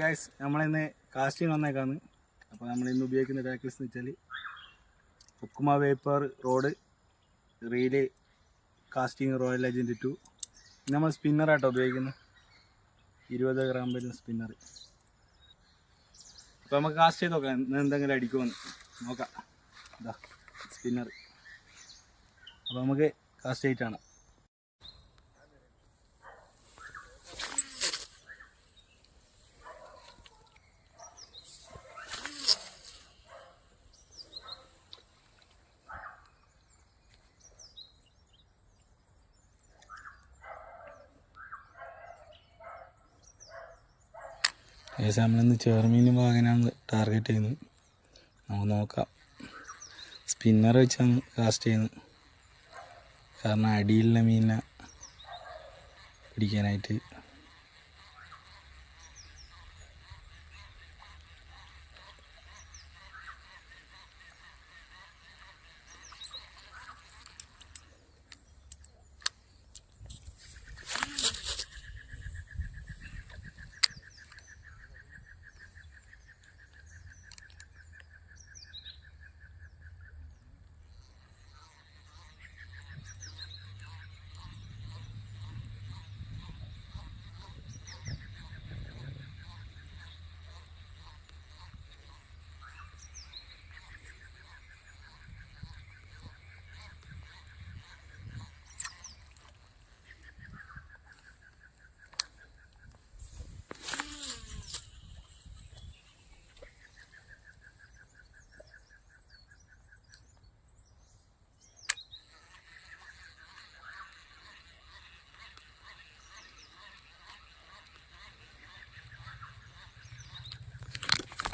Guys, നമ്മളിന്ന് casting വന്നേക്കാന്ന്. അപ്പോൾ നമ്മളിന്ന് ഉപയോഗിക്കുന്ന ടാക്കിൾസ് എന്ന് വെച്ചാൽ ഒക്കുമ വേപ്പർ റോഡ്, റീല്, കാസ്റ്റിംഗ്, റോയൽ ഏജൻറ്റ് 2. നമ്മൾ സ്പിന്നറായിട്ടോ ഉപയോഗിക്കുന്നത്, 20 ഗ്രാം വരുന്ന സ്പിന്നർ. അപ്പോൾ നമുക്ക് കാസ്റ്റ് ചെയ്ത് നോക്കാം എന്തെങ്കിലും അടിക്കുമെന്ന് നോക്കാം. ഇതാ സ്പിന്നർ. അപ്പോൾ നമുക്ക് കാസ്റ്റ് ചെയ്തിട്ടാണ്. ഏകദേശം നമ്മളിന്ന് ചെറുമീനും വാങ്ങാനാണ് ടാർഗറ്റ് ചെയ്യുന്നത്. നമുക്ക് നോക്കാം. സ്പിന്നർ വെച്ചാണ് കാസ്റ്റ് ചെയ്യുന്നത്, കാരണം അടിയിലുള്ള മീനിനെ പിടിക്കാനായിട്ട്.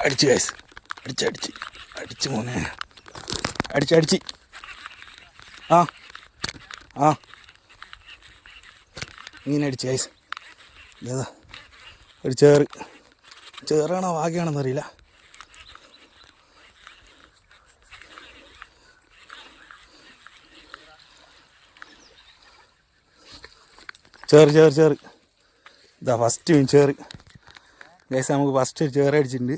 അടിച്ച് ഗൈസ്, അടിച്ച് മോനെ, അടിച്ച് ആ ഇങ്ങനെ അടിച്ച് ഗൈസ്. ഏതാ ഒരു ചേറാണോ വാഗയാണെന്ന് അറിയില്ല. ചേറ് ഇതാ ഫസ്റ്റ് മീൻ ചേറ് ഗൈസ്. നമുക്ക് ഫസ്റ്റ് ഒരു ചേറ് അടിച്ചിട്ടുണ്ട്.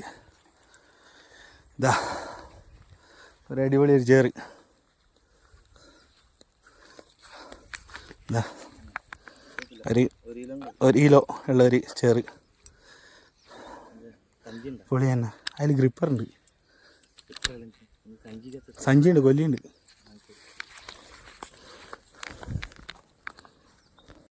ഇതാ ഒരു അടിപൊളി ഒരു ചേറ്. ഇതാ ഒരു കിലോ ഉള്ള ഒരു ചേറ് പൊളി തന്നെ. അതിൽ ഗ്രിപ്പറുണ്ട്, സഞ്ചിയുണ്ട്, കൊല്ലിയുണ്ട്.